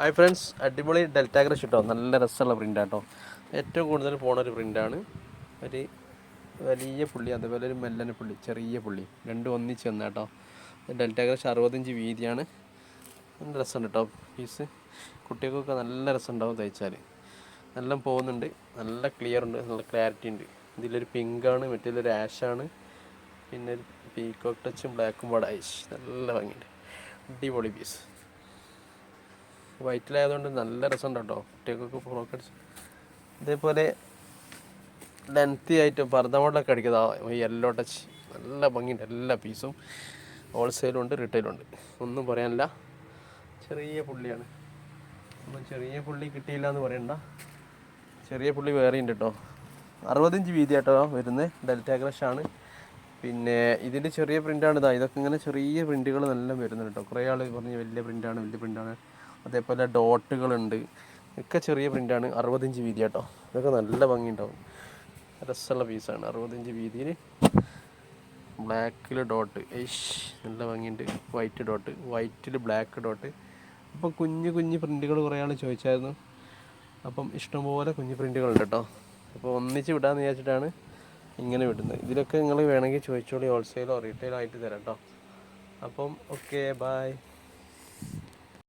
Hi friends, അടിപൊളി delta crush കേട്ടോ. നല്ല രസമുള്ള പ്രിൻ്റാണ് കേട്ടോ. ഏറ്റവും കൂടുതൽ പോണൊരു പ്രിൻ്റാണ്. ഒരു വലിയ പുള്ളി, അതുപോലെ ഒരു മെല്ലന പുള്ളി, ചെറിയ പുള്ളി, രണ്ടും ഒന്നിച്ച് വന്ന കേട്ടോ. ഡെൽറ്റ ക്രഷ് 60 ഇഞ്ച് വീതിയാണ്. നല്ല രസമുണ്ട് കേട്ടോ പീസ്. കുട്ടികൾക്കൊക്കെ നല്ല രസമുണ്ടാവും തയ്ച്ചാൽ. നല്ല പോകുന്നുണ്ട്, നല്ല ക്ലിയർ ഉണ്ട്, നല്ല ക്ലാരിറ്റി ഉണ്ട്. ഇതിലൊരു പിങ്കാണ്, മറ്റേതൊരു ആഷാണ്, പിന്നെ ഒരു പീക്കോക്ക് ടച്ചും ബ്ലാക്കും പാടെ ഐഷ്. നല്ല ഭംഗിയുണ്ട്, അടിപൊളി പീസ്. വൈറ്റിലായതുകൊണ്ട് നല്ല രസമുണ്ട് കേട്ടോ. കുട്ടികൾക്ക് ഫ്രോക്ക് അടിച്ച് ഇതേപോലെ ലെങ്തി ആയിട്ട് പർദ്ദ മോഡലൊക്കെ അടിക്കുന്നത് യെല്ലോ ടച്ച്. നല്ല ഭംഗിയുണ്ട്. എല്ലാ പീസും ഹോൾസെയിലും ഉണ്ട്, റീറ്റെയിലും ഉണ്ട്. ഒന്നും പറയാനില്ല. ചെറിയ പുള്ളിയാണ്. ഒന്നും ചെറിയ പുള്ളി കിട്ടിയില്ല എന്ന് പറയണ്ട. ചെറിയ പുള്ളി വേറെ ഉണ്ട് കേട്ടോ. 60 ഇഞ്ച് വീതി കേട്ടോ വരുന്നത്. ഡെൽറ്റ ക്രഷാണ്. പിന്നെ ഇതിൻ്റെ ചെറിയ പ്രിൻ്റാണ് ഇതാ. ഇതൊക്കെ ഇങ്ങനെ ചെറിയ പ്രിൻ്റുകൾ നല്ല വരുന്നുണ്ട് കേട്ടോ. കുറേ ആൾ പറഞ്ഞ് വലിയ പ്രിൻ്റാണ്. അതേപോലെ ഡോട്ടുകളുണ്ട്, ഒക്കെ ചെറിയ പ്രിൻ്റാണ്. 60 ഇഞ്ച് വീതി കേട്ടോ. ഇതൊക്കെ നല്ല ഭംഗിയുണ്ടാവും, രസമുള്ള പീസാണ്. 60 ഇഞ്ച് വീതിയിൽ ബ്ലാക്കിൽ ഡോട്ട് ഐഷ്, നല്ല ഭംഗിയുണ്ട്. വൈറ്റ് ഡോട്ട്, വൈറ്റിൽ ബ്ലാക്ക് ഡോട്ട്. അപ്പം കുഞ്ഞ് പ്രിൻ്റുകൾ കുറേ ആൾ ചോദിച്ചായിരുന്നു. അപ്പം ഇഷ്ടംപോലെ കുഞ്ഞ് പ്രിൻ്റുകളുണ്ട് കേട്ടോ. അപ്പോൾ ഒന്നിച്ച് വിടാമെന്ന് വിചാരിച്ചിട്ടാണ് ഇങ്ങനെ വിടുന്നത്. ഇതിലൊക്കെ നിങ്ങൾ വേണമെങ്കിൽ ചോദിച്ചോളി, ഹോൾസെയിലോ റീറ്റെയിലോ ആയിട്ട് തരാം കേട്ടോ. അപ്പം ഓക്കെ, ബായ്.